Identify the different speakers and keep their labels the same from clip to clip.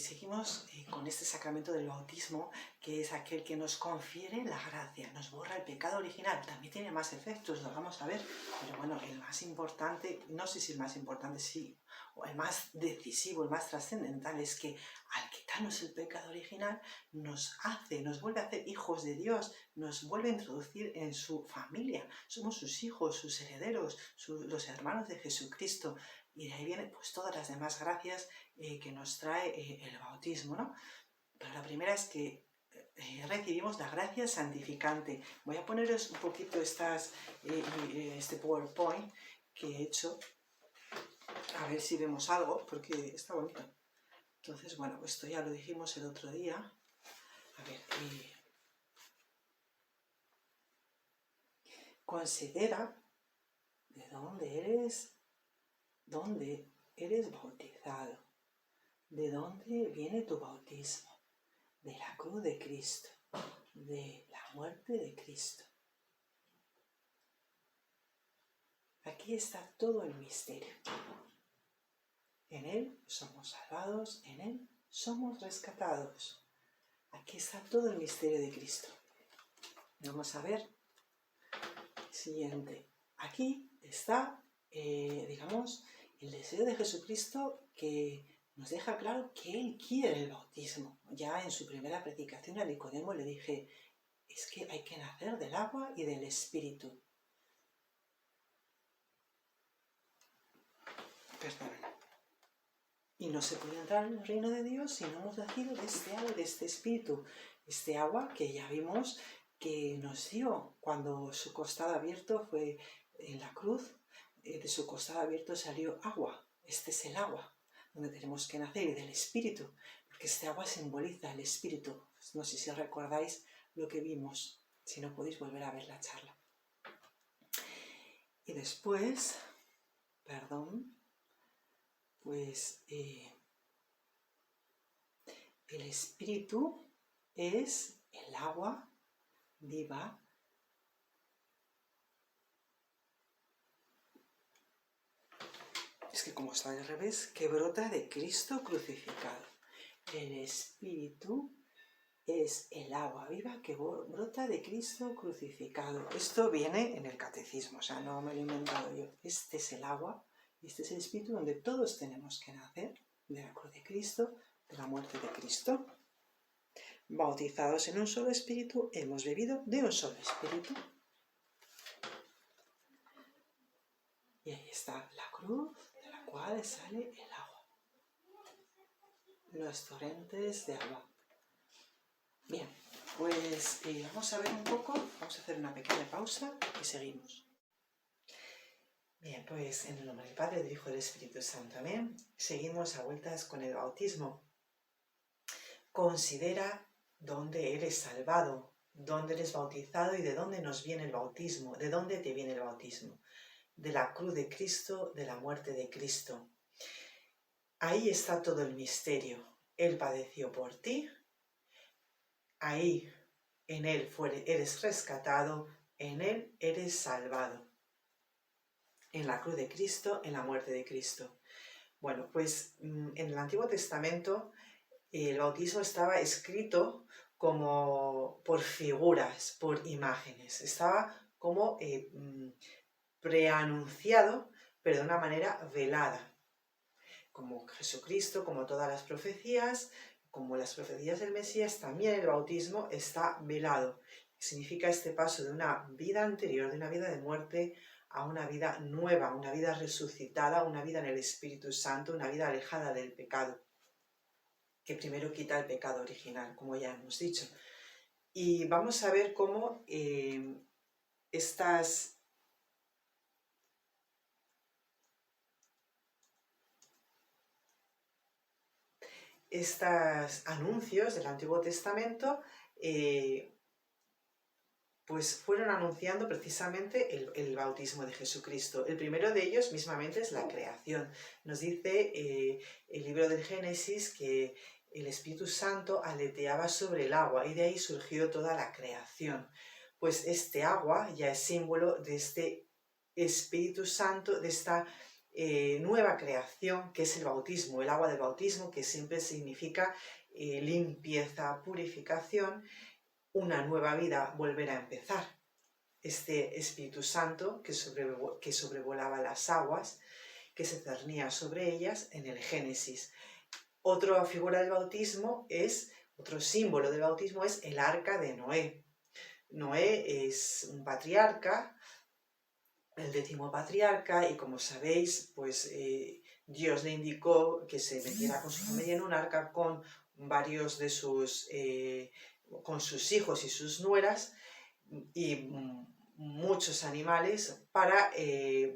Speaker 1: seguimos con este sacramento del bautismo, que es aquel que nos confiere la gracia, nos borra el pecado original. También tiene más efectos, lo vamos a ver, pero bueno, el más importante, no sé si el más importante, sí, o el más decisivo, el más trascendental, es que al quitarnos el pecado original nos vuelve a hacer hijos de Dios, nos vuelve a introducir en su familia. Somos sus hijos, sus herederos, los hermanos de Jesucristo. Y de ahí vienen pues todas las demás gracias que nos trae el bautismo, ¿no? Pero la primera es que recibimos la gracia santificante. Voy a poneros un poquito este PowerPoint que he hecho, a ver si vemos algo, porque está bonito. Entonces, bueno, esto ya lo dijimos el otro día. A ver, considera de dónde eres bautizado, de dónde viene tu bautismo, de la cruz de Cristo, de la muerte de Cristo. Aquí está todo el misterio. En Él somos salvados, en Él somos rescatados. Aquí está todo el misterio de Cristo. Vamos a ver. Siguiente. Aquí está, digamos, el deseo de Jesucristo que nos deja claro que Él quiere el bautismo. Ya en su primera predicación a Nicodemo le dije, es que hay que nacer del agua y del Espíritu. Perdón. Y no se puede entrar en el reino de Dios si no hemos nacido de este agua y de este Espíritu. Este agua que ya vimos que nos dio cuando su costado abierto fue en la cruz, de su costado abierto salió agua. Este es el agua donde tenemos que nacer, y del Espíritu, porque este agua simboliza el Espíritu. No sé si recordáis lo que vimos, si no podéis volver a ver la charla. Y después, pues el Espíritu es el agua viva es que como está al revés, que brota de Cristo crucificado. El Espíritu es el agua viva que brota de Cristo crucificado. Esto viene en el catecismo, o sea, no me lo he inventado yo. Este es el agua, este es el Espíritu donde todos tenemos que nacer, de la cruz de Cristo, de la muerte de Cristo. Bautizados en un solo Espíritu, hemos bebido de un solo Espíritu. Y ahí está la cruz, de la cual sale el agua. Los torrentes de agua. Bien, pues vamos a ver un poco, vamos a hacer una pequeña pausa y seguimos. Bien, pues en el nombre del Padre, del Hijo y del Espíritu Santo, amén. Seguimos a vueltas con el bautismo. Considera dónde eres salvado, dónde eres bautizado y de dónde nos viene el bautismo, de dónde te viene el bautismo. De la cruz de Cristo, de la muerte de Cristo. Ahí está todo el misterio. Él padeció por ti, ahí en Él eres rescatado, en Él eres salvado. En la cruz de Cristo, en la muerte de Cristo. Bueno, pues en el Antiguo Testamento el bautismo estaba escrito como por figuras, por imágenes. Estaba como preanunciado, pero de una manera velada. Como Jesucristo, como todas las profecías, como las profecías del Mesías, también el bautismo está velado. Significa este paso de una vida anterior, de una vida de muerte, a una vida nueva, una vida resucitada, una vida en el Espíritu Santo, una vida alejada del pecado, que primero quita el pecado original, como ya hemos dicho. Y vamos a ver cómo estos anuncios del Antiguo Testamento pues fueron anunciando precisamente el bautismo de Jesucristo. El primero de ellos mismamente es la creación. Nos dice el libro del Génesis que el Espíritu Santo aleteaba sobre el agua y de ahí surgió toda la creación. Pues este agua ya es símbolo de este Espíritu Santo, de esta nueva creación, que es el bautismo, el agua del bautismo, que siempre significa limpieza, purificación, una nueva vida, volver a empezar. Este Espíritu Santo que sobrevolaba las aguas, que se cernía sobre ellas en el Génesis. Otra figura del bautismo otro símbolo del bautismo es el arca de Noé. Noé es un patriarca, el 10º patriarca, y como sabéis, pues Dios le indicó que se metiera con su familia en un arca con varios de con sus hijos y sus nueras y muchos animales para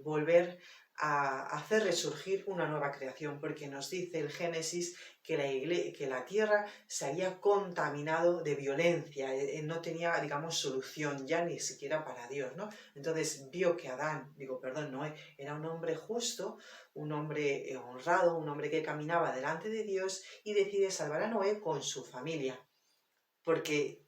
Speaker 1: volver a hacer resurgir una nueva creación, porque nos dice el Génesis que la tierra se había contaminado de violencia, no tenía, digamos, solución ya ni siquiera para Dios, ¿no? Entonces vio que Noé era un hombre justo, un hombre honrado, un hombre que caminaba delante de Dios, y decide salvar a Noé con su familia, porque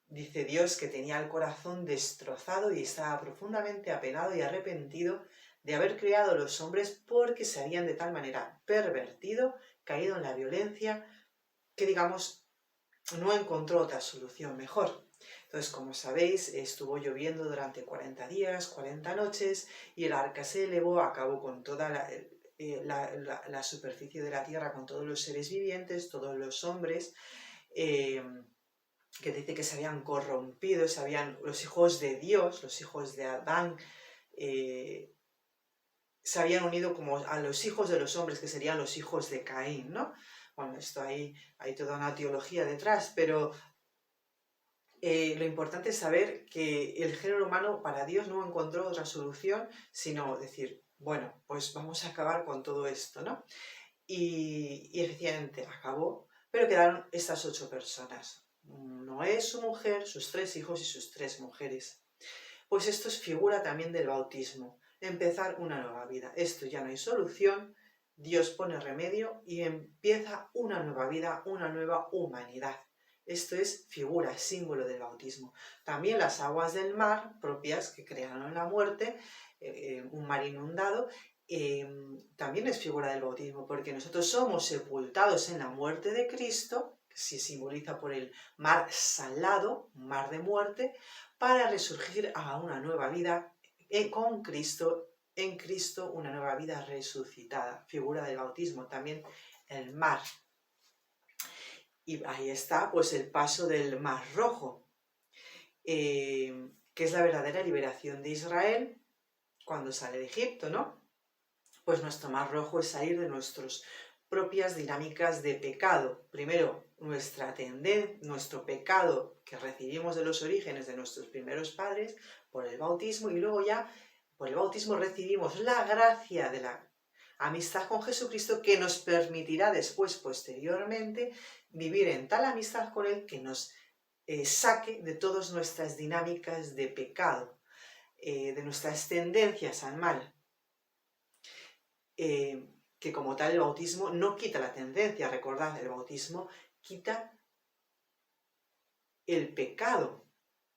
Speaker 1: dice Dios que tenía el corazón destrozado y estaba profundamente apenado y arrepentido de haber creado a los hombres, porque se habían de tal manera pervertido, caído en la violencia, que, digamos, no encontró otra solución mejor. Entonces, como sabéis, estuvo lloviendo durante 40 días, 40 noches, y el arca se elevó, acabó con toda la superficie de la tierra, con todos los seres vivientes, todos los hombres, que dice que se habían corrompido, los hijos de Dios, los hijos de Adán, se habían unido como a los hijos de los hombres, que serían los hijos de Caín, ¿no? Bueno, esto hay toda una teología detrás, pero lo importante es saber que el género humano para Dios no encontró otra solución, sino decir, bueno, pues vamos a acabar con todo esto, ¿no? Y efectivamente acabó, pero quedaron estas 8 personas. Noé, su mujer, sus 3 hijos y sus 3 mujeres. Pues esto es figura también del bautismo, empezar una nueva vida. Esto ya no hay solución, Dios pone remedio y empieza una nueva vida, una nueva humanidad. Esto es figura, símbolo del bautismo. También las aguas del mar, propias que crearon la muerte, un mar inundado, también es figura del bautismo, porque nosotros somos sepultados en la muerte de Cristo, que se simboliza por el mar salado, un mar de muerte, para resurgir a una nueva vida con Cristo, en Cristo, una nueva vida resucitada, figura del bautismo, también el mar. Y ahí está, pues, el paso del Mar Rojo, que es la verdadera liberación de Israel cuando sale de Egipto, ¿no? Pues nuestro Mar Rojo es salir de nuestras propias dinámicas de pecado. Primero, nuestro pecado que recibimos de los orígenes de nuestros primeros padres por el bautismo, y luego ya por el bautismo recibimos la gracia de la amistad con Jesucristo, que nos permitirá después, posteriormente, vivir en tal amistad con Él que nos saque de todas nuestras dinámicas de pecado, de nuestras tendencias al mal. Que como tal el bautismo no quita la tendencia, recordad, el bautismo quita el pecado,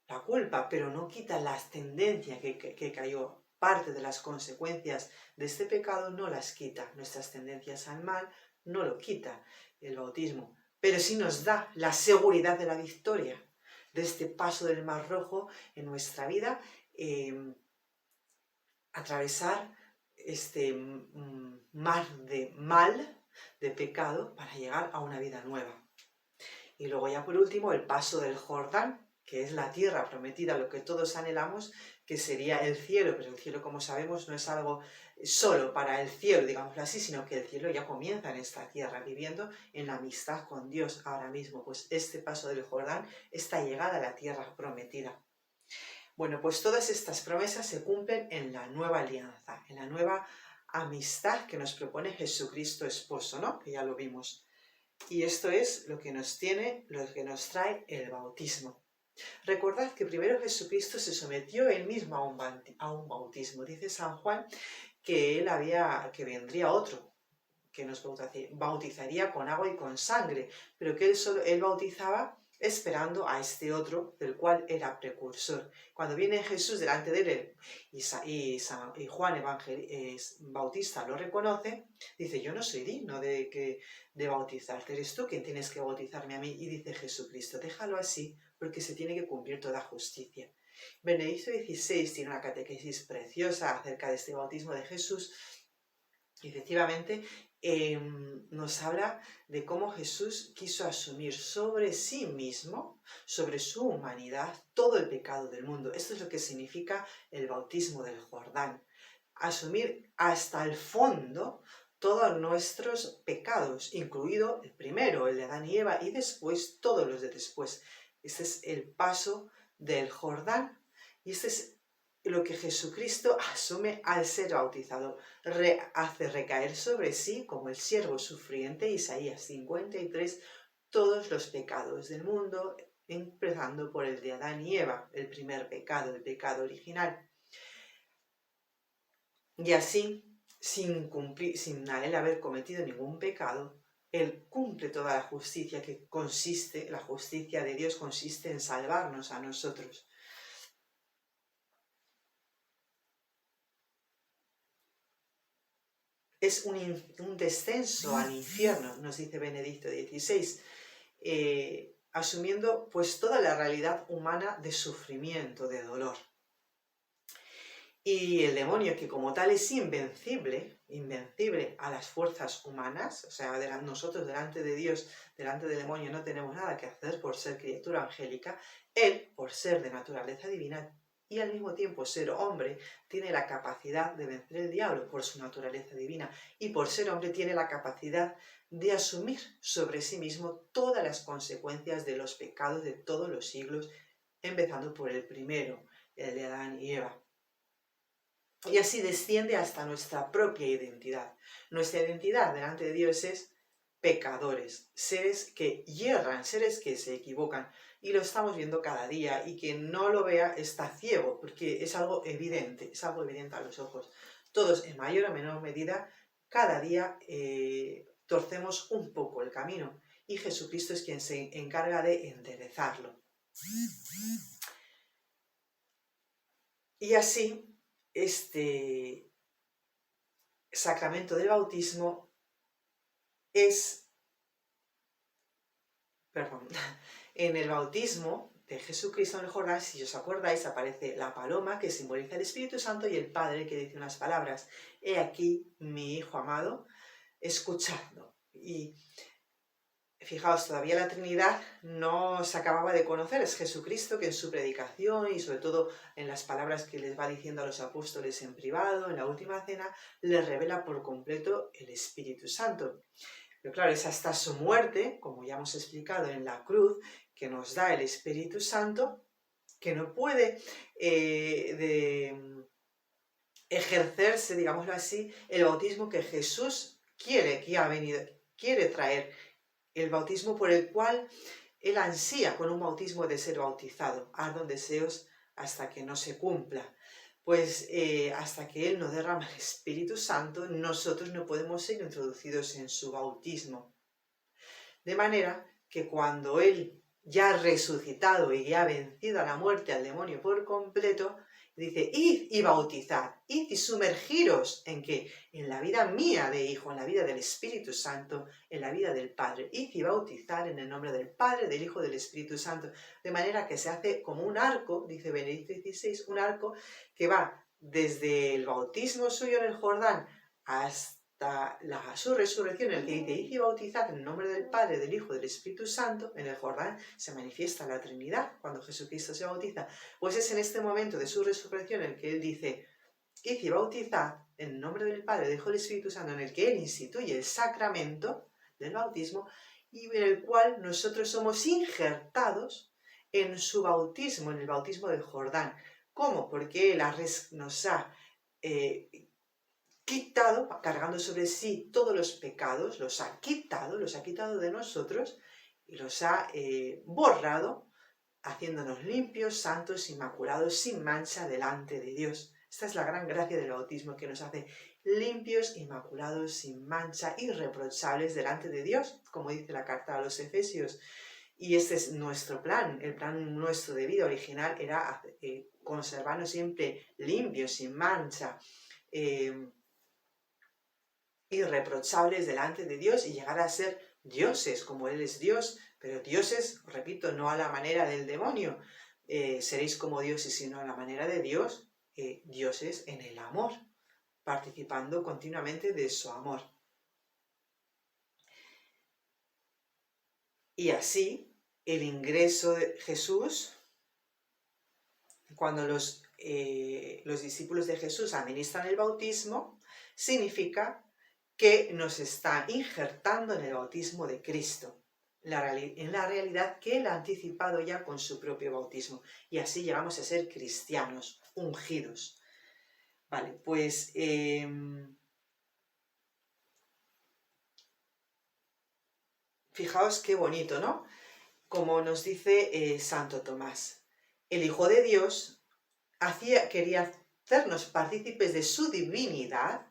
Speaker 1: la culpa, pero no quita las tendencias que cayó. Parte de las consecuencias de este pecado no las quita, nuestras tendencias al mal no lo quita el bautismo, pero sí nos da la seguridad de la victoria, de este paso del Mar Rojo en nuestra vida, atravesar este mar de mal, de pecado, para llegar a una vida nueva. Y luego ya por último el paso del Jordán, que es la tierra prometida, lo que todos anhelamos, que sería el cielo, pero el cielo, como sabemos, no es algo solo para el cielo, digámoslo así, sino que el cielo ya comienza en esta tierra, viviendo en la amistad con Dios ahora mismo. Pues este paso del Jordán, esta llegada a la tierra prometida. Bueno, pues todas estas promesas se cumplen en la nueva alianza, en la nueva amistad que nos propone Jesucristo esposo, ¿no? Que ya lo vimos. Y esto es lo que nos trae el bautismo. Recordad que primero Jesucristo se sometió él mismo a un bautismo. Dice San Juan que que vendría otro, que nos bautizaría con agua y con sangre, pero que él bautizaba esperando a este otro del cual era precursor. Cuando viene Jesús delante de él y Juan Bautista lo reconoce, dice, yo no soy digno de bautizarte, eres tú quien tienes que bautizarme a mí. Y dice Jesucristo, déjalo así porque se tiene que cumplir toda justicia. Benedicto XVI tiene una catequesis preciosa acerca de este bautismo de Jesús y efectivamente nos habla de cómo Jesús quiso asumir sobre sí mismo, sobre su humanidad, todo el pecado del mundo. Esto es lo que significa el bautismo del Jordán. Asumir hasta el fondo todos nuestros pecados, incluido el primero, el de Adán y Eva, y después todos los de después. Este es el paso del Jordán y este es lo que Jesucristo asume al ser bautizado. Hace recaer sobre sí, como el siervo sufriente, Isaías 53, todos los pecados del mundo, empezando por el de Adán y Eva, el primer pecado, el pecado original. Y así, sin él haber cometido ningún pecado, él cumple toda la justicia que consiste, la justicia de Dios consiste en salvarnos a nosotros. Es un descenso al infierno, nos dice Benedicto XVI, asumiendo pues toda la realidad humana de sufrimiento, de dolor. Y el demonio, que como tal es invencible a las fuerzas humanas, o sea, nosotros delante de Dios, delante del demonio no tenemos nada que hacer por ser criatura angélica, él, por ser de naturaleza divina, y al mismo tiempo ser hombre, tiene la capacidad de vencer el diablo por su naturaleza divina, y por ser hombre tiene la capacidad de asumir sobre sí mismo todas las consecuencias de los pecados de todos los siglos, empezando por el primero, el de Adán y Eva. Y así desciende hasta nuestra propia identidad. Nuestra identidad delante de Dios es pecadores, seres que hierran, seres que se equivocan. Y lo estamos viendo cada día, y quien no lo vea está ciego, porque es algo evidente a los ojos. Todos, en mayor o menor medida, cada día torcemos un poco el camino, y Jesucristo es quien se encarga de enderezarlo. Y así, este sacramento del bautismo en el bautismo de Jesucristo en el Jordán, si os acordáis, aparece la paloma que simboliza el Espíritu Santo y el Padre que dice unas palabras: he aquí mi Hijo amado, escuchadlo. Y fijaos, todavía la Trinidad no se acababa de conocer. Es Jesucristo que en su predicación y sobre todo en las palabras que les va diciendo a los apóstoles en privado, en la última cena, les revela por completo el Espíritu Santo. Pero claro, es hasta su muerte, como ya hemos explicado en la cruz, que nos da el Espíritu Santo, que no puede ejercerse, digámoslo así, el bautismo que Jesús quiere traer, el bautismo por el cual él ansía con un bautismo de ser bautizado. Ardon deseos hasta que no se cumpla. Pues hasta que él no derrama el Espíritu Santo, nosotros no podemos ser introducidos en su bautismo. De manera que cuando él ya ha resucitado y ya ha vencido a la muerte, al demonio por completo, dice: id y bautizad, id y sumergiros ¿en qué? En la vida mía de Hijo, en la vida del Espíritu Santo, en la vida del Padre. Id y bautizar en el nombre del Padre, del Hijo, del Espíritu Santo. De manera que se hace como un arco, dice Benedicto XVI, un arco que va desde el bautismo suyo en el Jordán hasta su resurrección, en el que dice: id y bautizad en el nombre del Padre, del Hijo, del Espíritu Santo. En el Jordán se manifiesta la Trinidad cuando Jesucristo se bautiza. Pues es en este momento de su resurrección en el que él dice: id y bautizad en el nombre del Padre, del Hijo y del Espíritu Santo, en el que él instituye el sacramento del bautismo y en el cual nosotros somos injertados en su bautismo, en el bautismo del Jordán. ¿Cómo? Porque él nos ha quitado, cargando sobre sí todos los pecados, los ha quitado de nosotros y los ha borrado, haciéndonos limpios, santos, inmaculados, sin mancha delante de Dios. Esta es la gran gracia del bautismo, que nos hace limpios, inmaculados, sin mancha, irreprochables delante de Dios, como dice la carta a los Efesios. Y este es nuestro plan. El plan nuestro de vida original era conservarnos siempre limpios, sin mancha, irreprochables delante de Dios y llegar a ser dioses, como Él es Dios, pero dioses, repito, no a la manera del demonio. Seréis como dioses, sino a la manera de Dios, dioses en el amor, participando continuamente de su amor. Y así, el ingreso de Jesús, cuando los discípulos de Jesús administran el bautismo, significa que nos está injertando en el bautismo de Cristo, en la realidad que Él ha anticipado ya con su propio bautismo. Y así llegamos a ser cristianos, ungidos. Vale, pues fijaos qué bonito, ¿no? Como nos dice Santo Tomás, el Hijo de Dios quería hacernos partícipes de su divinidad,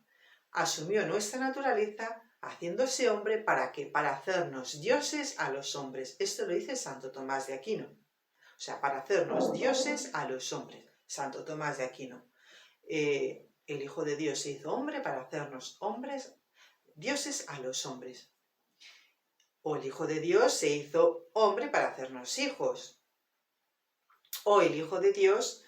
Speaker 1: asumió nuestra naturaleza, haciéndose hombre, ¿para qué? Para hacernos dioses a los hombres. Esto lo dice Santo Tomás de Aquino. O sea, para hacernos dioses a los hombres. Santo Tomás de Aquino. El Hijo de Dios se hizo hombre para hacernos hombres, dioses a los hombres. O el Hijo de Dios se hizo hombre para hacernos hijos. O el Hijo de Dios,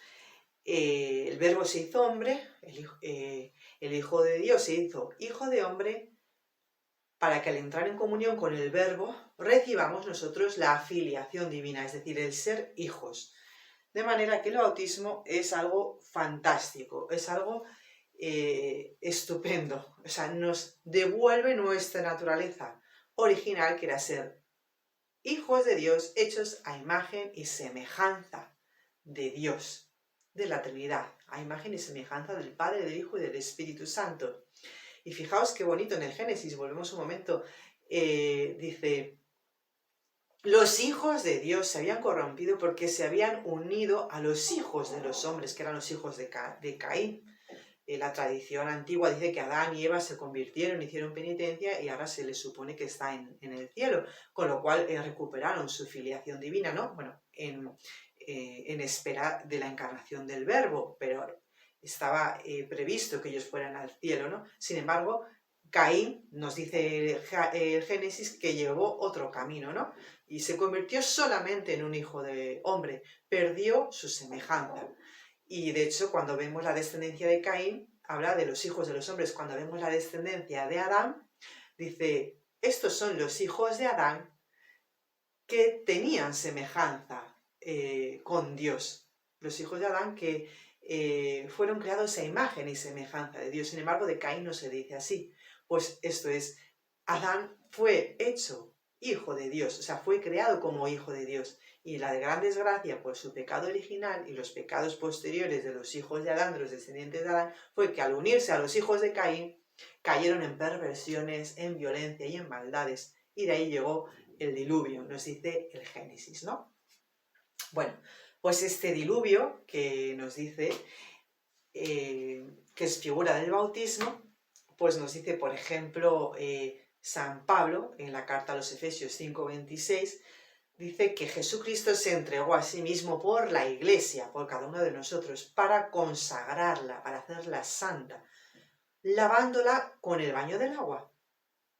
Speaker 1: el Verbo se hizo hombre, el Hijo de Dios se hizo hijo de hombre para que al entrar en comunión con el Verbo recibamos nosotros la filiación divina, es decir, el ser hijos. De manera que el bautismo es algo fantástico, es algo estupendo. O sea, nos devuelve nuestra naturaleza original, que era ser hijos de Dios, hechos a imagen y semejanza de Dios, de la Trinidad, a imagen y semejanza del Padre, del Hijo y del Espíritu Santo. Y fijaos qué bonito en el Génesis, volvemos un momento, dice, los hijos de Dios se habían corrompido porque se habían unido a los hijos de los hombres, que eran los hijos de Caín. La tradición antigua dice que Adán y Eva se convirtieron, hicieron penitencia y ahora se les supone que está en el cielo, con lo cual recuperaron su filiación divina, ¿no? Bueno, en espera de la encarnación del Verbo, pero estaba previsto que ellos fueran al cielo, ¿no? Sin embargo, Caín, nos dice el Génesis, que llevó otro camino, ¿no? Y se convirtió solamente en un hijo de hombre, perdió su semejanza. Y de hecho, cuando vemos la descendencia de Caín, habla de los hijos de los hombres. Cuando vemos la descendencia de Adán, dice, estos son los hijos de Adán que tenían semejanza con Dios. Los hijos de Adán que fueron creados a imagen y semejanza de Dios. Sin embargo, de Caín no se dice así. Pues esto es, Adán fue hecho hijo de Dios, o sea, fue creado como hijo de Dios. Y la de gran desgracia por su pecado original y los pecados posteriores de los hijos de Adán, de los descendientes de Adán, fue que al unirse a los hijos de Caín, cayeron en perversiones, en violencia y en maldades. Y de ahí llegó el diluvio, nos dice el Génesis, ¿no? Bueno, pues este diluvio que nos dice, que es figura del bautismo, pues nos dice, por ejemplo, San Pablo, en la carta a los Efesios 5:26, dice que Jesucristo se entregó a sí mismo por la Iglesia, por cada uno de nosotros, para consagrarla, para hacerla santa, lavándola con el baño del agua,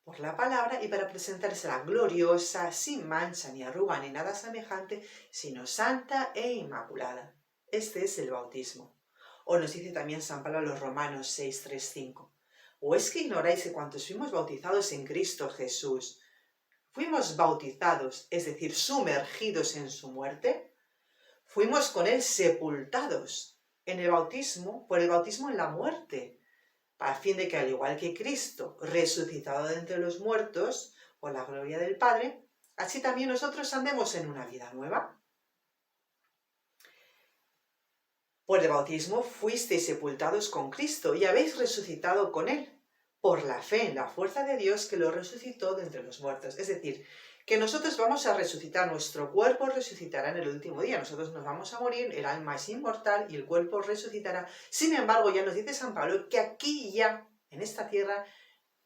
Speaker 1: por la palabra, y para presentársela gloriosa, sin mancha, ni arruga, ni nada semejante, sino santa e inmaculada. Este es el bautismo. O nos dice también San Pablo a los Romanos 6:3-5. ¿O es que ignoráis que cuantos fuimos bautizados en Cristo Jesús, fuimos bautizados, es decir, sumergidos en su muerte? Fuimos con él sepultados en el bautismo, por el bautismo en la muerte, para fin de que, al igual que Cristo, resucitado de entre los muertos, por la gloria del Padre, así también nosotros andemos en una vida nueva. Por el bautismo fuisteis sepultados con Cristo y habéis resucitado con él, por la fe en la fuerza de Dios que lo resucitó de entre los muertos. Es decir, que nosotros vamos a resucitar, nuestro cuerpo resucitará en el último día, nosotros nos vamos a morir, el alma es inmortal y el cuerpo resucitará. Sin embargo, ya nos dice San Pablo que aquí ya, en esta tierra,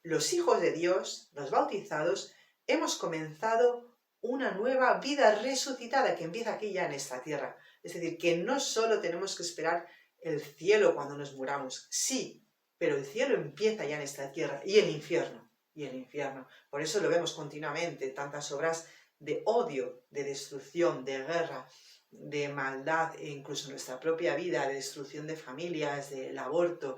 Speaker 1: los hijos de Dios, los bautizados, hemos comenzado una nueva vida resucitada que empieza aquí ya en esta tierra. Es decir, que no solo tenemos que esperar el cielo cuando nos muramos, sí, pero el cielo empieza ya en esta tierra y el infierno, y el infierno. Por eso lo vemos continuamente, tantas obras de odio, de destrucción, de guerra, de maldad, e incluso nuestra propia vida, de destrucción de familias, del aborto,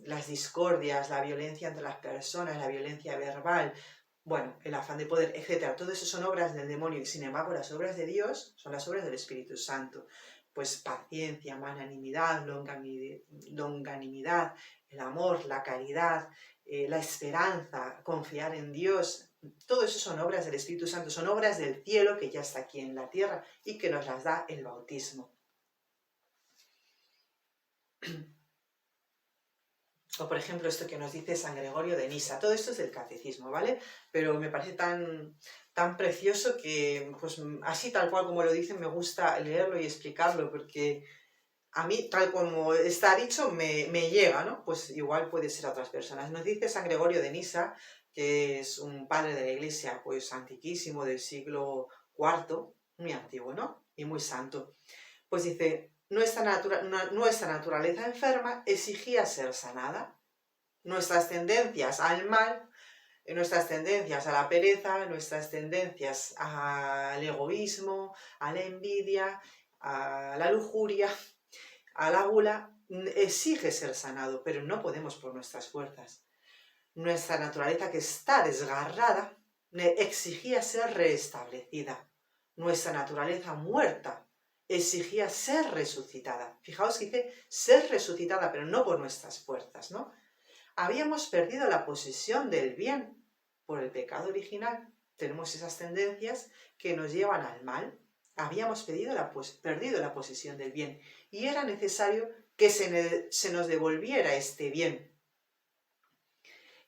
Speaker 1: las discordias, la violencia entre las personas, la violencia verbal, bueno, el afán de poder, etc. Todo eso son obras del demonio y sin embargo las obras de Dios son las obras del Espíritu Santo. Pues paciencia, magnanimidad, longanimidad, el amor, la caridad, la esperanza, confiar en Dios. Todo eso son obras del Espíritu Santo, son obras del cielo que ya está aquí en la tierra y que nos las da el bautismo. O por ejemplo esto que nos dice San Gregorio de Nisa, todo esto es del catecismo, ¿vale? Pero me parece tan precioso que pues así tal cual como lo dicen me gusta leerlo y explicarlo porque a mí tal como está dicho me llega, ¿no? Pues igual puede ser a otras personas. Nos dice San Gregorio de Nisa, que es un padre de la iglesia pues antiquísimo del siglo IV, muy antiguo, ¿no? Y muy santo. Pues dice, nuestra naturaleza enferma exigía ser sanada. Nuestras tendencias al mal, nuestras tendencias a la pereza, nuestras tendencias al egoísmo, a la envidia, a la lujuria, a la gula, exige ser sanado, pero no podemos por nuestras fuerzas. Nuestra naturaleza que está desgarrada exigía ser restablecida. Nuestra naturaleza muerta exigía ser resucitada. Fijaos que dice ser resucitada, pero no por nuestras fuerzas, ¿no? Habíamos perdido la posesión del bien por el pecado original. Tenemos esas tendencias que nos llevan al mal. Habíamos perdido la posesión del bien y era necesario que se nos devolviera este bien.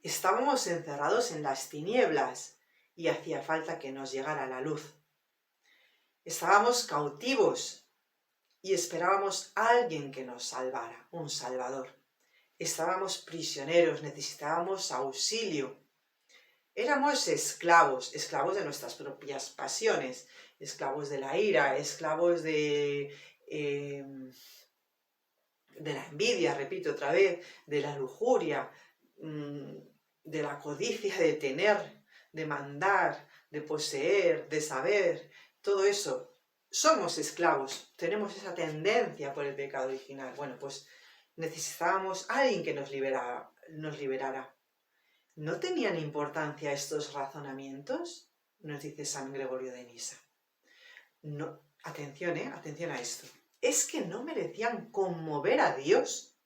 Speaker 1: Estábamos encerrados en las tinieblas y hacía falta que nos llegara la luz. Estábamos cautivos y esperábamos a alguien que nos salvara, un salvador. Estábamos prisioneros, necesitábamos auxilio. Éramos esclavos de nuestras propias pasiones, esclavos de la ira, esclavos de la envidia, repito otra vez, de la lujuria, de la codicia de tener, de mandar, de poseer, de saber, todo eso. Somos esclavos, tenemos esa tendencia por el pecado original. Bueno, pues necesitábamos a alguien que nos liberara. ¿No tenían importancia estos razonamientos? Nos dice San Gregorio de Nisa. No, atención a esto. ¿Es que no merecían conmover a Dios?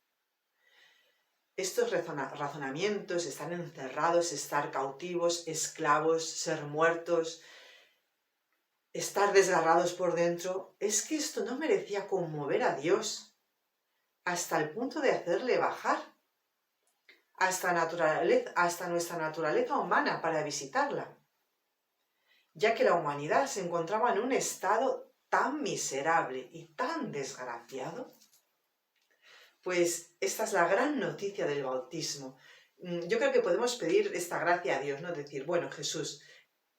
Speaker 1: Estos razonamientos, estar encerrados, estar cautivos, esclavos, ser muertos, estar desgarrados por dentro, ¿es que esto no merecía conmover a Dios hasta el punto de hacerle bajar hasta nuestra naturaleza humana para visitarla? Ya que la humanidad se encontraba en un estado tan miserable y tan desgraciado. Pues esta es la gran noticia del bautismo. Yo creo que podemos pedir esta gracia a Dios, ¿no? Decir, bueno, Jesús,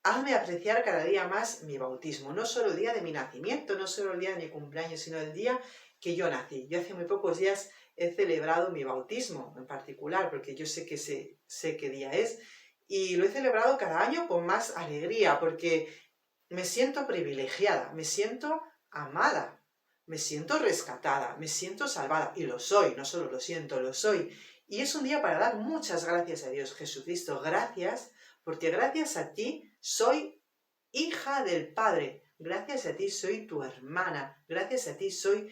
Speaker 1: hazme apreciar cada día más mi bautismo, no solo el día de mi nacimiento, no solo el día de mi cumpleaños, sino el día que yo nací. Yo hace muy pocos días he celebrado mi bautismo en particular, porque yo sé qué día es, y lo he celebrado cada año con más alegría, porque me siento privilegiada, me siento amada, me siento rescatada, me siento salvada, y lo soy, no solo lo siento, lo soy. Y es un día para dar muchas gracias a Dios. Jesucristo, gracias, porque gracias a ti soy hija del Padre, gracias a ti soy tu hermana, gracias a ti soy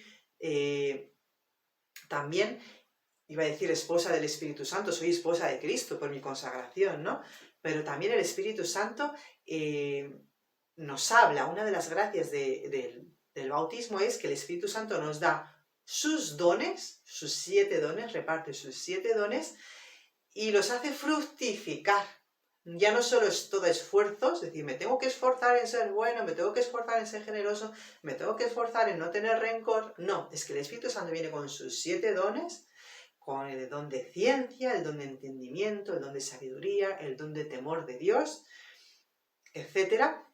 Speaker 1: también, iba a decir esposa del Espíritu Santo, soy esposa de Cristo por mi consagración, ¿no? Pero también el Espíritu Santo nos habla. Una de las gracias del bautismo es que el Espíritu Santo nos da sus dones, sus 7 dones, reparte sus 7 dones y los hace fructificar. Ya no solo es todo esfuerzo, es decir, me tengo que esforzar en ser bueno, me tengo que esforzar en ser generoso, me tengo que esforzar en no tener rencor. No, es que el Espíritu Santo viene con sus 7 dones, con el don de ciencia, el don de entendimiento, el don de sabiduría, el don de temor de Dios,
Speaker 2: etcétera,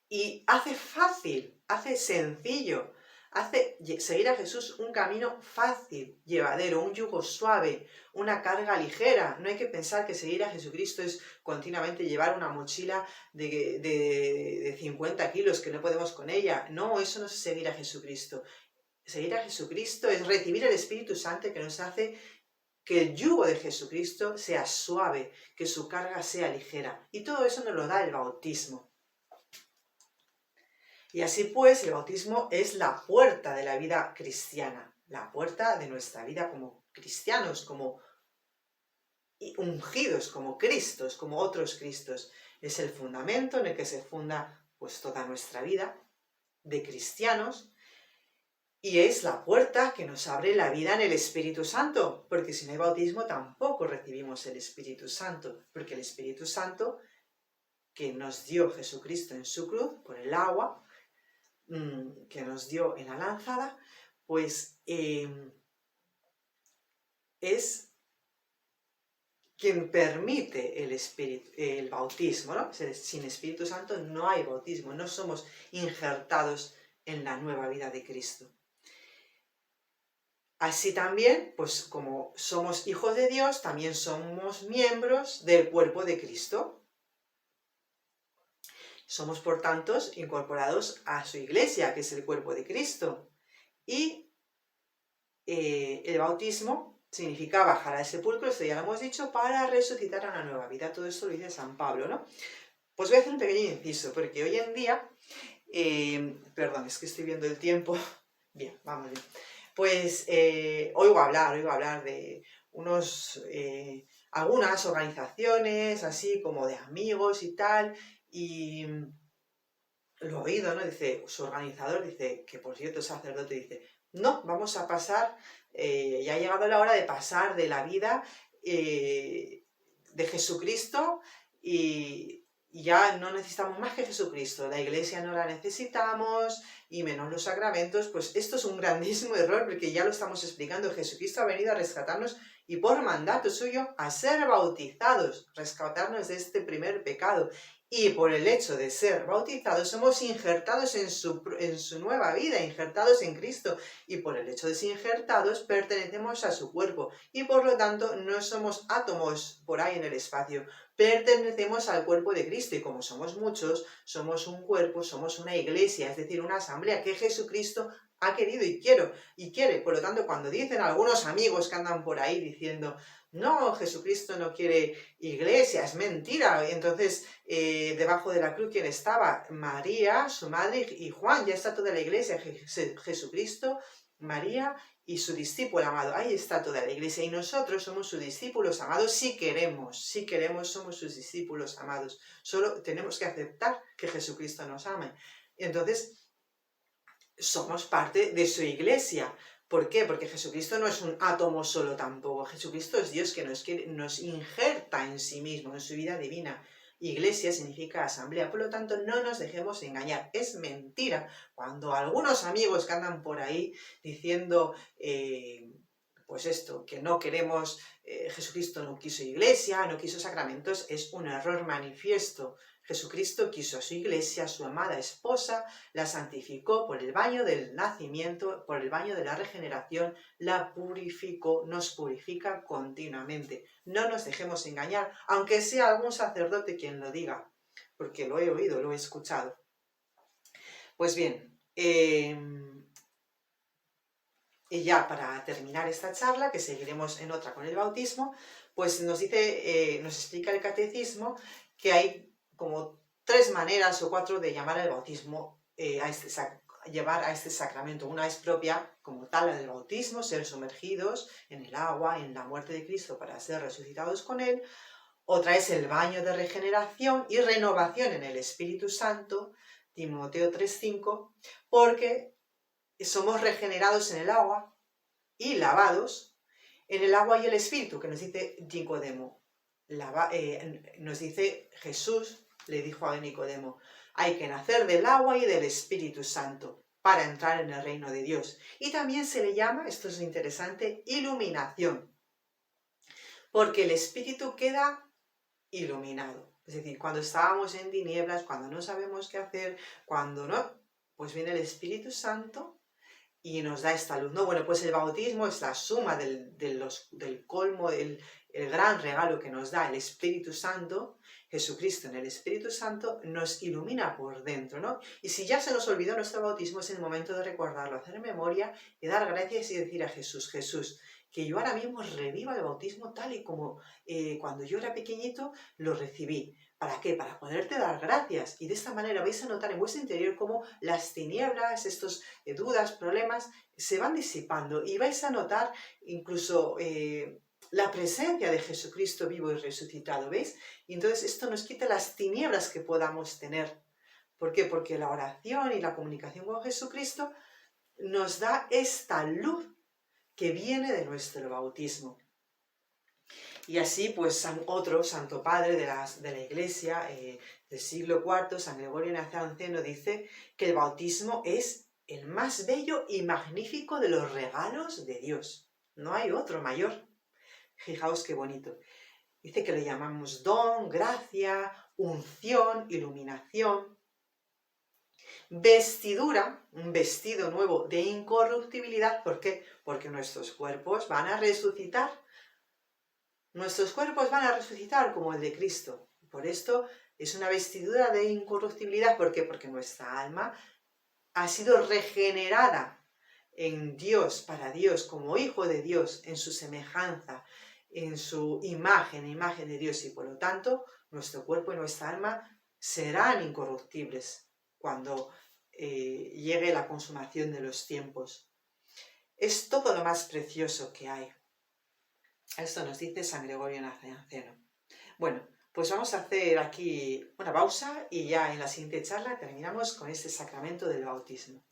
Speaker 2: y hace fácil, hace sencillo, hace seguir a Jesús un camino fácil, llevadero, un yugo suave, una carga ligera. No hay que pensar que seguir a Jesucristo es continuamente llevar una mochila de 50 kilos que no podemos con ella. No, eso no es seguir a Jesucristo. Seguir a Jesucristo es recibir el Espíritu Santo que nos hace que el yugo de Jesucristo sea suave, que su carga sea ligera. Y todo eso nos lo da el bautismo. Y así pues, el bautismo es la puerta de la vida cristiana, la puerta de nuestra vida como cristianos, como ungidos, como Cristos, como otros Cristos. Es el fundamento en el que se funda pues toda nuestra vida de cristianos, y es la puerta que nos abre la vida en el Espíritu Santo, porque si no hay bautismo tampoco recibimos el Espíritu Santo, porque el Espíritu Santo que nos dio Jesucristo en su cruz por el agua, que nos dio en la lanzada, pues es quien permite el bautismo, ¿no? Sin Espíritu Santo no hay bautismo, no somos injertados en la nueva vida de Cristo. Así también, pues como somos hijos de Dios, también somos miembros del cuerpo de Cristo. Somos, por tanto, incorporados a su iglesia, que es el cuerpo de Cristo. Y el bautismo significa bajar al sepulcro, esto ya lo hemos dicho, para resucitar a una nueva vida. Todo esto lo dice San Pablo, ¿no? Pues voy a hacer un pequeño inciso, porque hoy en día, perdón, es que estoy viendo el tiempo. Bien, vamos bien. Pues oigo hablar de algunas organizaciones, así como de amigos y tal, y lo he oído, ¿no? Dice, su organizador dice, que por cierto el sacerdote dice, no, vamos a pasar, ya ha llegado la hora de pasar de la vida de Jesucristo y ya no necesitamos más que Jesucristo, la iglesia no la necesitamos y menos los sacramentos. Pues esto es un grandísimo error, porque ya lo estamos explicando. Jesucristo ha venido a rescatarnos y por mandato suyo a ser bautizados, rescatarnos de este primer pecado. Y por el hecho de ser bautizados somos injertados en su nueva vida, injertados en Cristo. Y por el hecho de ser injertados pertenecemos a su cuerpo. Y por lo tanto no somos átomos por ahí en el espacio. Pertenecemos al cuerpo de Cristo. Y como somos muchos, somos un cuerpo, somos una iglesia, es decir, una asamblea que Jesucristo ha querido y quiere. Por lo tanto, cuando dicen algunos amigos que andan por ahí diciendo, no, Jesucristo no quiere iglesia, es mentira. Entonces, debajo de la cruz, ¿quién estaba? María, su madre y Juan. Ya está toda la iglesia. Jesucristo, María y su discípulo amado. Ahí está toda la iglesia. Y nosotros somos sus discípulos amados si queremos, somos sus discípulos amados. Solo tenemos que aceptar que Jesucristo nos ama. Entonces, somos parte de su iglesia. ¿Por qué? Porque Jesucristo no es un átomo solo tampoco. Jesucristo es Dios que nos injerta en sí mismo, en su vida divina. Iglesia significa asamblea, por lo tanto no nos dejemos engañar. Es mentira cuando algunos amigos que andan por ahí diciendo, pues esto, que no queremos, Jesucristo no quiso iglesia, no quiso sacramentos, es un error manifiesto. Jesucristo quiso a su iglesia, su amada esposa, la santificó por el baño del nacimiento, por el baño de la regeneración, la purificó, nos purifica continuamente. No nos dejemos engañar, aunque sea algún sacerdote quien lo diga, porque lo he oído, lo he escuchado. Pues bien, y ya para terminar esta charla, que seguiremos en otra con el bautismo, pues nos explica el catecismo que hay como 3 maneras o 4 de llamar al bautismo, llevar a este sacramento. Una es propia, como tal, la del bautismo, ser sumergidos en el agua, en la muerte de Cristo para ser resucitados con Él. Otra es el baño de regeneración y renovación en el Espíritu Santo, Timoteo 3:5, porque somos regenerados en el agua y lavados en el agua y el Espíritu, que nos dice Nicodemo. Nos dice Jesús, le dijo a Nicodemo, hay que nacer del agua y del Espíritu Santo para entrar en el reino de Dios. Y también se le llama, esto es interesante, iluminación, porque el Espíritu queda iluminado. Es decir, cuando estábamos en tinieblas, cuando no sabemos qué hacer, cuando no, pues viene el Espíritu Santo y nos da esta luz, ¿no? Bueno, pues el bautismo es la suma del colmo, el gran regalo que nos da el Espíritu Santo. Jesucristo en el Espíritu Santo nos ilumina por dentro, ¿no? Y si ya se nos olvidó nuestro bautismo, es el momento de recordarlo, hacer memoria y dar gracias y decir a Jesús, Jesús, que yo ahora mismo reviva el bautismo tal y como cuando yo era pequeñito lo recibí. ¿Para qué? Para poderte dar gracias. Y de esta manera vais a notar en vuestro interior cómo las tinieblas, estos dudas, problemas, se van disipando y vais a notar incluso la presencia de Jesucristo vivo y resucitado, ¿veis? Y entonces esto nos quita las tinieblas que podamos tener. ¿Por qué? Porque la oración y la comunicación con Jesucristo nos da esta luz que viene de nuestro bautismo. Y así, pues, otro santo padre de la Iglesia del siglo IV, San Gregorio Nacianceno, dice que el bautismo es el más bello y magnífico de los regalos de Dios. No hay otro mayor. Fijaos qué bonito. Dice que le llamamos don, gracia, unción, iluminación, vestidura, un vestido nuevo de incorruptibilidad. ¿Por qué? Porque nuestros cuerpos van a resucitar. Nuestros cuerpos van a resucitar como el de Cristo. Por esto es una vestidura de incorruptibilidad. ¿Por qué? Porque nuestra alma ha sido regenerada en Dios, para Dios, como hijo de Dios, en su semejanza, en su imagen de Dios. Y por lo tanto, nuestro cuerpo y nuestra alma serán incorruptibles cuando llegue la consumación de los tiempos. Es todo lo más precioso que hay. Esto nos dice San Gregorio Nacianceno. Bueno, pues vamos a hacer aquí una pausa y ya en la siguiente charla terminamos con este sacramento del bautismo.